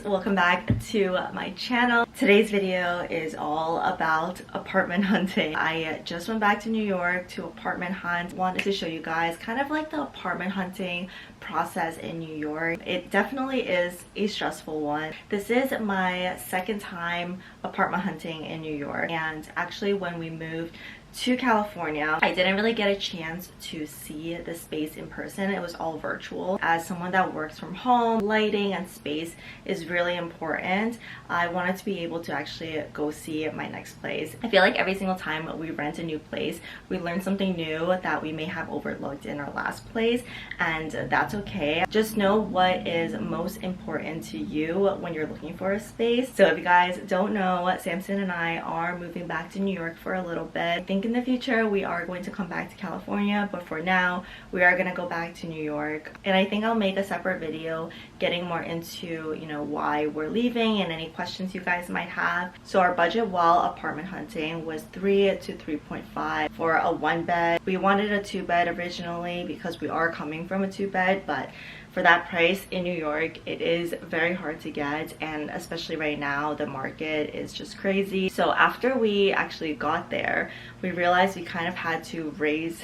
welcome back to my channel. Today's video is all about apartment hunting. I just went back to New York to apartment hunt. Wanted to show you guys kind of like the apartment hunting process in New York. It definitely is a stressful one. This is my second time apartment hunting in New York, and actually when we moved to California, I didn't really get a chance to see the space in person. It was all virtual. As someone that works from home, lighting and space is really important. I wanted to be able to actually go see my next place. I feel like every single time we rent a new place, we learn something new that we may have overlooked in our last place, and that's okay. Just know what is most important to you when you're looking for a space. So if you guys don't know, Samson and I are moving back to New York for a little bit. I think in the future we are going to come back to California, but for now we are going to go back to New York. And I think I'll make a separate video getting more into, you know, why we're leaving and any questions you guys might have. So our budget while apartment hunting was 3 to 3.5 for a 1-bed. We wanted a 2-bed originally because we are coming from a 2-bed, but for that price in New York, it is very hard to get, and especially right now, the market is just crazy. So after we actually got there, we realized we kind of had to raise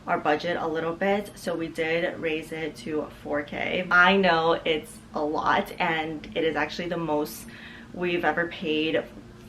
our budget a little bit, so we did raise it to 4K. I know it's a lot, and it is actually the most we've ever paid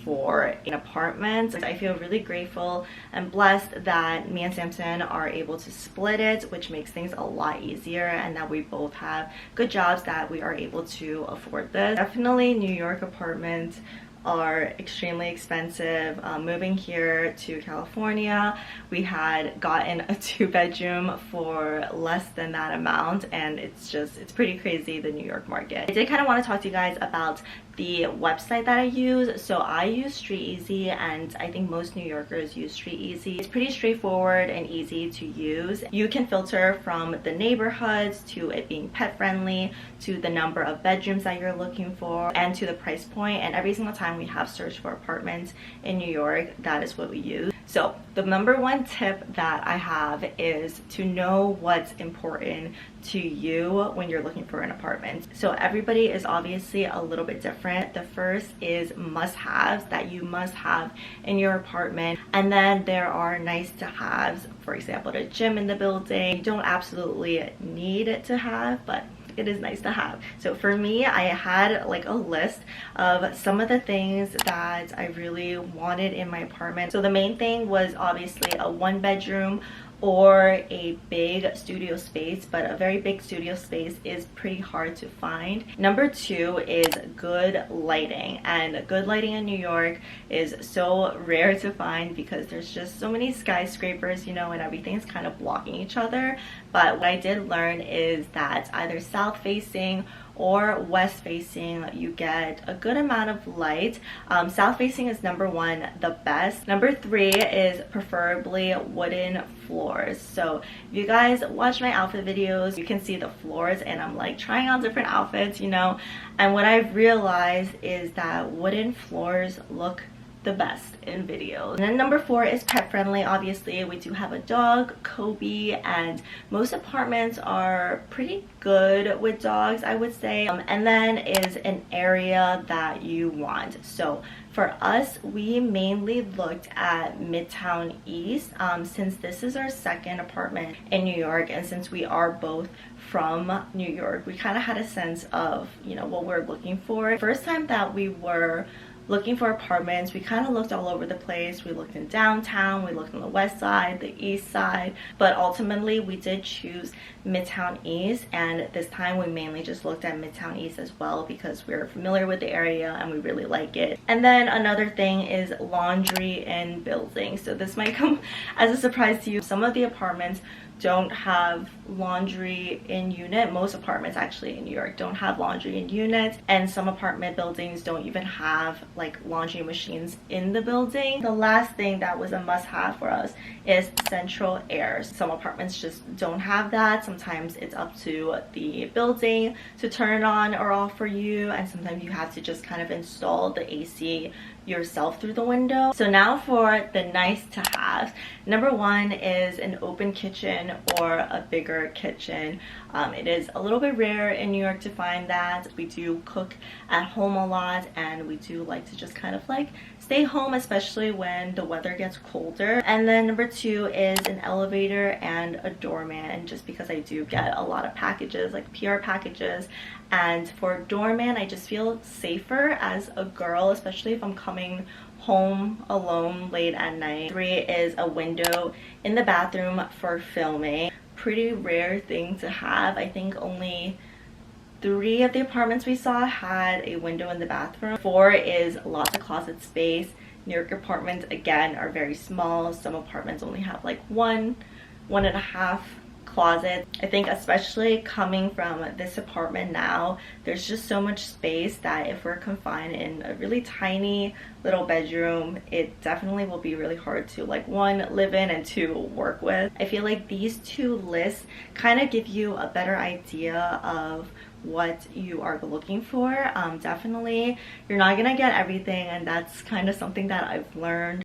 for an apartment. I feel really grateful and blessed that me and Samson are able to split it, which makes things a lot easier, and that we both have good jobs that we are able to afford this. Definitely New York apartments are extremely expensive. Moving here to California, we had gotten a 2-bedroom for less than that amount, and it's pretty crazy, the New York market. I did kind of want to talk to you guys about the website that I use. So I use StreetEasy, and I think most New Yorkers use StreetEasy. It's pretty straightforward and easy to use. You can filter from the neighborhoods to it being pet friendly, to the number of bedrooms that you're looking for, and to the price point. And every single time we have searched for apartments in New York, that is what we use. So the number one tip that I have is to know what's important to you when you're looking for an apartment. So everybody is obviously a little bit different. The first is must-haves that you must have in your apartment, and then there are nice to haves. For example, the gym in the building. You don't absolutely need it to have, but it is nice to have. So for me, I had like a list of some of the things that I really wanted in my apartment. So the main thing was obviously a 1-bedroom or a big studio space, but a very big studio space is pretty hard to find. Number 2 is good lighting, and good lighting in New York is so rare to find because there's just so many skyscrapers, you know, and everything's kind of blocking each other. But what I did learn is that either south facing or west facing, you get a good amount of light. South facing is number 1, the best. Number 3 is preferably wooden floors. So if you guys watch my outfit videos, you can see the floors, and I'm like trying on different outfits, you know, and what I've realized is that wooden floors look the best in videos. And then number 4 is pet friendly. Obviously we do have a dog, Kobe, and most apartments are pretty good with dogs, I would say. And then is an area that you want. So for us, we mainly looked at Midtown East, since this is our second apartment in New York, and since we are both from New York, we kind of had a sense of, you know, what we're looking for. First time that we were looking for apartments, we kind of looked all over the place. We looked in downtown, we looked on the west side, the east side, but ultimately we did choose Midtown East, and this time we mainly just looked at Midtown East as well because we're familiar with the area and we really like it. And then another thing is laundry in buildings. So this might come as a surprise to you. Some of the apartments don't have laundry in unit. Most apartments actually in New York don't have laundry in units, and some apartment buildings don't even have like laundry machines in the building. The last thing that was a must-have for us is central air. Some apartments just don't have that. Sometimes it's up to the building to turn it on or off for you, and sometimes you have to just kind of install the AC yourself through the window. So now for the nice to have. Number one is an open kitchen or a bigger kitchen. It is a little bit rare in New York to find that. We do cook at home a lot, and we do like to just kind of like stay home, especially when the weather gets colder. And then number two is an elevator and a doorman, just because I do get a lot of packages, like PR packages. And for doorman, I just feel safer as a girl, especially if I'm coming home alone late at night. Three is a window in the bathroom for filming. Pretty rare thing to have. I think only 3 of the apartments we saw had a window in the bathroom. 4 is lots of closet space. New York apartments again are very small. Some apartments only have like 1.5 closet. I think especially coming from this apartment now, there's just so much space that if we're confined in a really tiny little bedroom, it definitely will be really hard to, like, 1, live in, and 2, work with. I feel like these 2 lists kind of give you a better idea of what you are looking for. Definitely you're not gonna get everything, and that's kind of something that I've learned.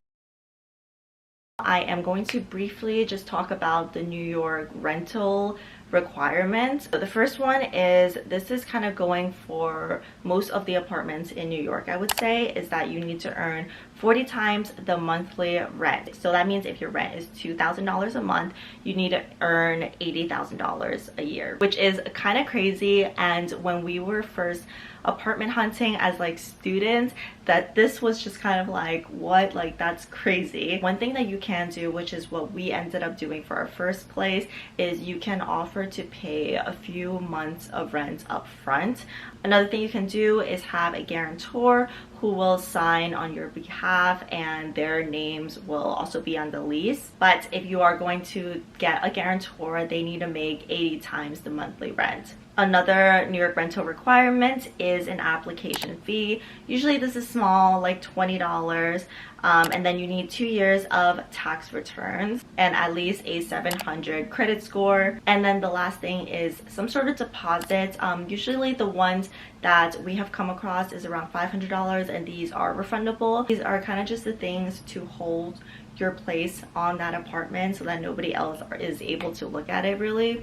I am going to briefly just talk about the New York rental requirements. So the first one is, this is kind of going for most of the apartments in New York, I would say, is that you need to earn 40 times the monthly rent. So that means if your rent is $2,000 a month, you need to earn $80,000 a year, which is kind of crazy. And when we were first apartment hunting as like students, that this was just kind of like, what, like, that's crazy. One thing that you can do, which is what we ended up doing for our first place, is you can offer to pay a few months of rent up front. Another thing you can do is have a guarantor who will sign on your behalf, and their names will also be on the lease. But if you are going to get a guarantor, they need to make 80 times the monthly rent. Another New York rental requirement is an application fee. Usually this is small, like $20, and then you need 2 years of tax returns and at least a 700 credit score. And then the last thing is some sort of deposit. Usually the ones that we have come across is around $500, and these are refundable. These are kind of just the things to hold your place on that apartment so that nobody else is able to look at it really.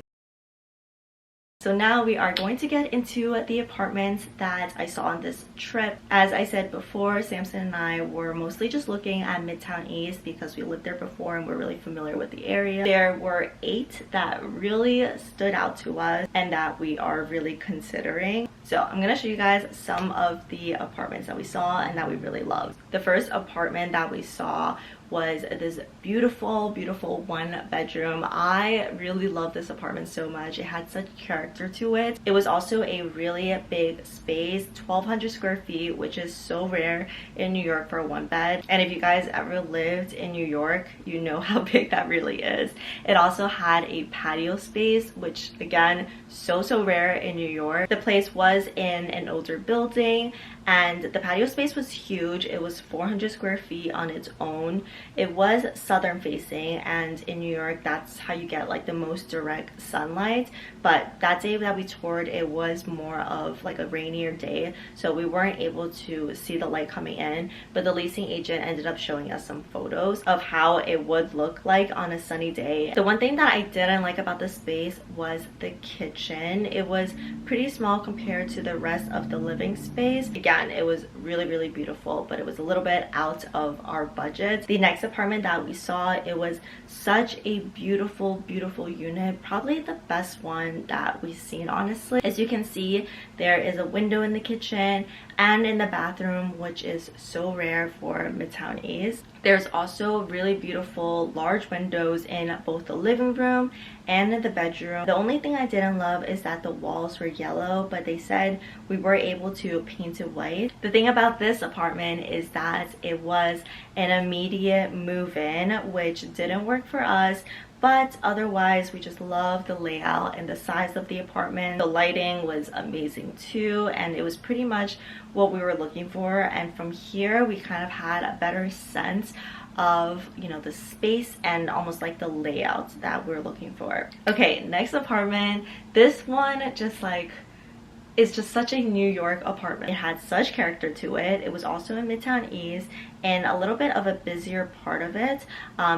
So now we are going to get into the apartments that I saw on this trip. As I said before, Samson and I were mostly just looking at Midtown East because we lived there before and we're really familiar with the area. There were 8 that really stood out to us and that we are really considering. So I'm gonna show you guys some of the apartments that we saw and that we really loved. The first apartment that we saw was this beautiful 1-bedroom. I really love this apartment so much. It had such character to it. It was also a really big space, 1,200 square feet, which is so rare in New York for a 1-bed. And if you guys ever lived in New York, you know how big that really is. It also had a patio space, which again, so rare in New York. The place was in an older building, and the patio space was huge. It was 400 square feet on its own. It was southern facing, and in New York that's how you get like the most direct sunlight. But that day that we toured, it was more of like a rainier day, so we weren't able to see the light coming in. But the leasing agent ended up showing us some photos of how it would look like on a sunny day. The one thing that I didn't like about the space was the kitchen. It was pretty small compared to the rest of the living space. Again, it was really beautiful, but it was a little bit out of our budget. The next apartment that we saw, it was such a beautiful unit, probably the best one that we've seen, honestly. As you can see, there is a window in the kitchen and in the bathroom, which is so rare for Midtown East. There's also really beautiful large windows in both the living room and in the bedroom. The only thing I didn't love is that the walls were yellow, but they said we were able to paint it white. The thing about this apartment is that it was an immediate move-in, which didn't work for us. But otherwise, we just love the layout and the size of the apartment. The lighting was amazing too, and it was pretty much what we were looking for. And from here, we kind of had a better sense of, you know, the space and almost like the layout that we're looking for. Okay, next apartment. This one just like is just such a New York apartment. It had such character to it. It was also in Midtown East and a little bit of a busier part of it.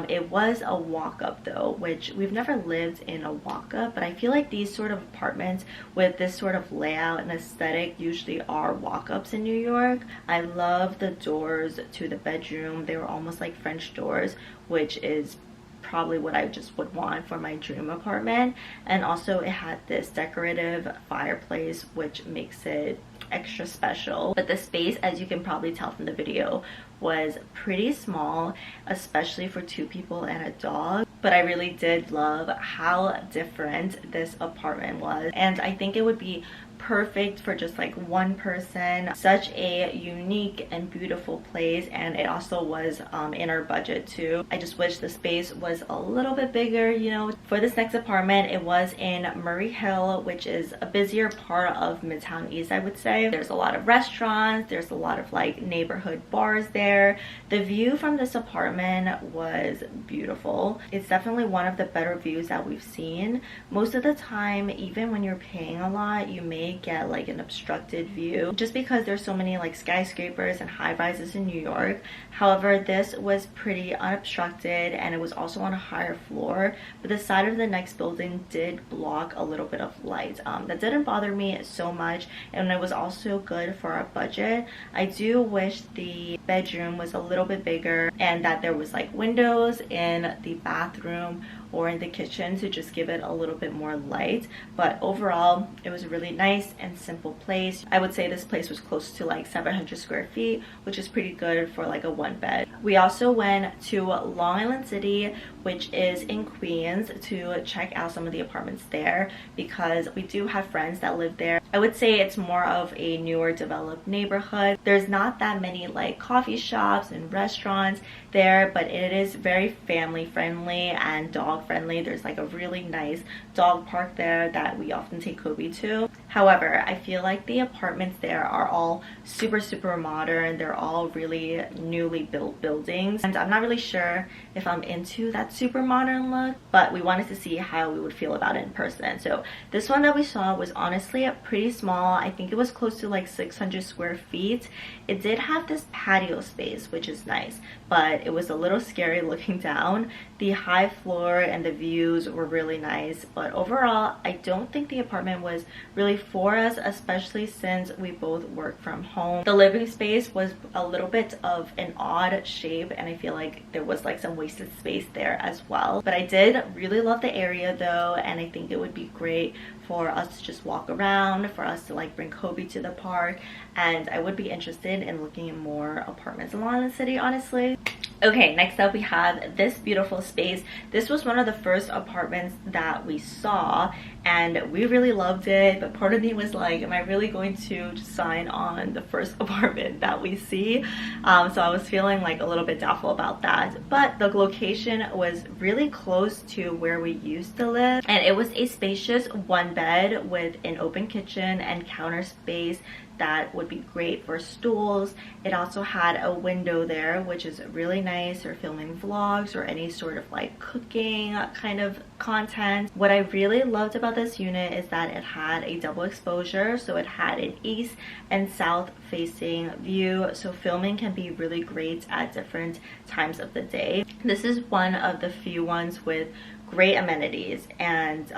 It was a walk-up though, which we've never lived in a walk-up, but I feel like these sort of apartments with this sort of layout and aesthetic usually are walk-ups in New York. I love the doors to the bedroom. They were almost like French doors, which is probably what I just would want for my dream apartment. And also it had this decorative fireplace, which makes it extra special. But the space, as you can probably tell from the video, was pretty small, especially for 2 people and a dog. But I really did love how different this apartment was, and I think it would be perfect for just like one person. Such a unique and beautiful place, and it also was in our budget too. I just wish the space was a little bit bigger, you know. For this next apartment, it was in Murray Hill, which is a busier part of Midtown East, I would say. There's a lot of restaurants, there's a lot of like neighborhood bars there. The view from this apartment was beautiful. It's definitely one of the better views that we've seen. Most of the time, even when you're paying a lot, you may get like an obstructed view just because there's so many like skyscrapers and high rises in New York. However, this was pretty unobstructed, and it was also on a higher floor, but the side of the next building did block a little bit of light. That didn't bother me so much, and it was also good for our budget. I do wish the bedroom was a little bit bigger and that there was like windows in the bathroom or in the kitchen to just give it a little bit more light. But overall, it was a really nice and simple place. I would say this place was close to like 700 square feet, which is pretty good for like a 1-bed. We also went to Long Island City, which is in Queens, to check out some of the apartments there because we do have friends that live there. I would say it's more of a newer developed neighborhood. There's not that many like coffee shops and restaurants there, but it is very family friendly and dog friendly. There's like a really nice dog park there that we often take Kobe to. However, I feel like the apartments there are all super modern. They're all really newly built buildings, and I'm not really sure if I'm into that super modern look, but we wanted to see how we would feel about it in person. So this one that we saw was honestly pretty small. I think it was close to like 600 square feet. It did have this patio space, which is nice, but it was a little scary looking down. The high floor and the views were really nice, but overall I don't think the apartment was really for us, especially since we both work from home. The living space was a little bit of an odd shape, and I feel like there was like some wasted space there as well. But I did really love the area though, and I think it would be great for us to just walk around, for us to like bring Kobe to the park, and I would be interested in looking at more apartments in Long Island City, honestly. Okay, next up we have this beautiful space. This was one of the first apartments that we saw, and we really loved it, but part of me was like, am I really going to sign on the first apartment that we see? So I was feeling like a little bit doubtful about that, but the location was really close to where we used to live, and it was a spacious 1-bed with an open kitchen and counter space that would be great for stools. It also had a window there, which is really nice for filming vlogs or any sort of like cooking kind of content. What I really loved about this unit is that it had a double exposure, so it had an east and south facing view, so filming can be really great at different times of the day. This is one of the few ones with great amenities, and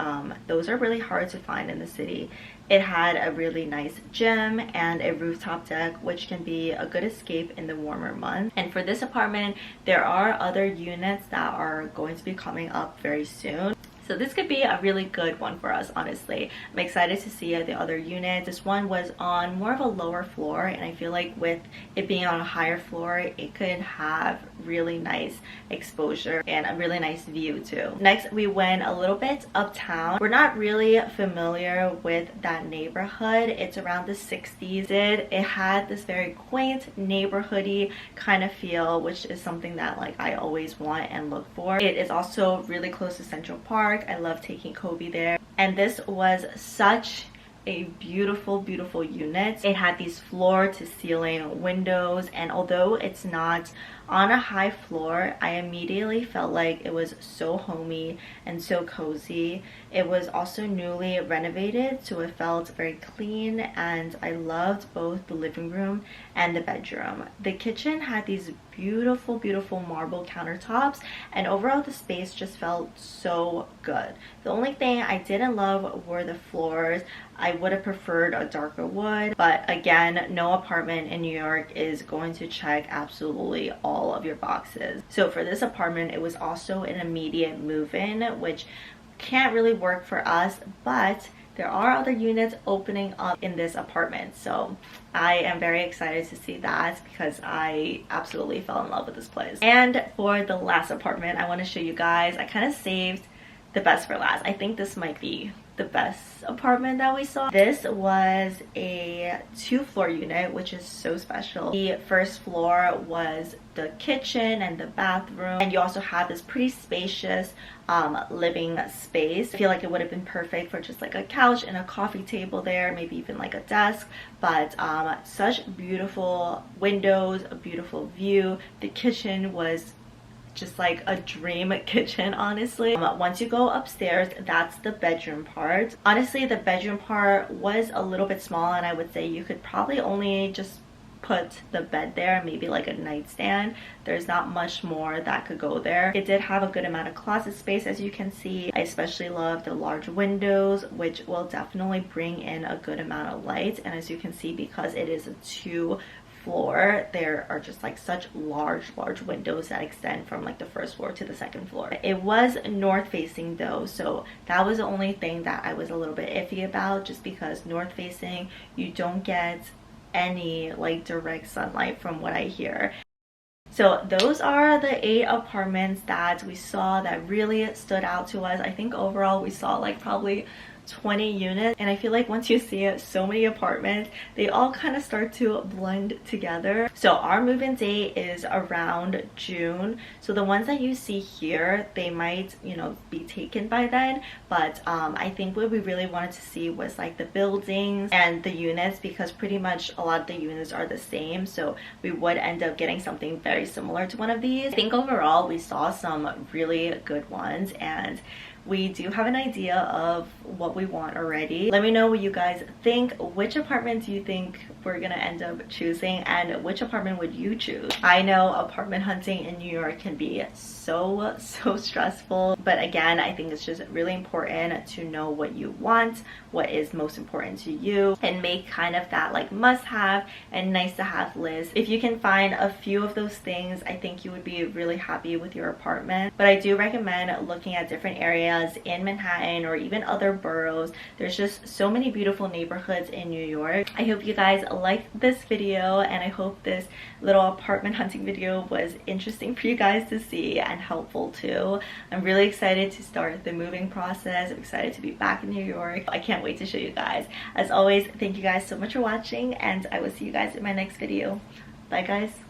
those are really hard to find in the city. It had a really nice gym and a rooftop deck, which can be a good escape in the warmer months. And for this apartment, there are other units that are going to be coming up very soon. So this could be a really good one for us, honestly. I'm excited to see the other unit. This one was on more of a lower floor, and I feel like with it being on a higher floor, it could have really nice exposure and a really nice view too. Next, we went a little bit uptown. We're not really familiar with that neighborhood. It's around the 60s. It had this very quaint neighborhoody kind of feel, which is something that like I always want and look for. It is also really close to Central Park. I love taking Kobe there, and this was such a beautiful, beautiful unit. It had these floor to ceiling windows, and although it's not on a high floor, I immediately felt like it was so homey and so cozy. It was also newly renovated, so it felt very clean, and I loved both the living room and the bedroom. The kitchen had these beautiful, beautiful marble countertops, and overall the space just felt so good. The only thing I didn't love were the floors. I would have preferred a darker wood, but again, no apartment in New York is going to check absolutely all of your boxes. So for this apartment, it was also an immediate move-in, which can't really work for us, but there are other units opening up in this apartment, so I am very excited to see that because I absolutely fell in love with this place. And for the last apartment, I want to show you guys, I kind of saved the best for last. I think this might be the best apartment that we saw. This was a 2-floor unit, which is so special. The first floor was the kitchen and the bathroom, and you also have this pretty spacious living space. I feel like it would have been perfect for just like a couch and a coffee table there, maybe even like a desk, but such beautiful windows, a beautiful view. The kitchen was just like a dream kitchen, honestly. Once you go upstairs, that's the bedroom part. Honestly, the bedroom part was a little bit small, and I would say you could probably only just put the bed there, maybe like a nightstand. There's not much more that could go there. It did have a good amount of closet space, as you can see. I especially love the large windows, which will definitely bring in a good amount of light. And as you can see, because it is a 2-floor, there are just like such large windows that extend from like the first floor to the second floor. It was north facing though, so that was the only thing that I was a little bit iffy about, just because north facing, you don't get any like direct sunlight from what I hear. So those are the 8 apartments that we saw that really stood out to us. I think overall we saw like probably 20 units, and I feel like once you see so many apartments, they all kind of start to blend together. So our move-in date is around June, so the ones that you see here, they might, you know, be taken by then, but I think what we really wanted to see was like the buildings and the units, because pretty much a lot of the units are the same, so we would end up getting something very similar to one of these. I think overall we saw some really good ones, and we do have an idea of what we want already. Let me know what you guys think. Which apartment do you think we're gonna end up choosing, and which apartment would you choose? I know apartment hunting in New York can be so stressful, but again, I think it's just really important to know what you want, what is most important to you, and make kind of that like must-have and nice-to-have list. If you can find a few of those things, I think you would be really happy with your apartment. But I do recommend looking at different areas in Manhattan or even other boroughs. There's just so many beautiful neighborhoods in New York. I hope you guys liked this video, and I hope this little apartment hunting video was interesting for you guys to see and helpful too. I'm really excited to start the moving process. I'm excited to be back in New York. I can't wait to show you guys. As always, thank you guys so much for watching, and I will see you guys in my next video. Bye guys.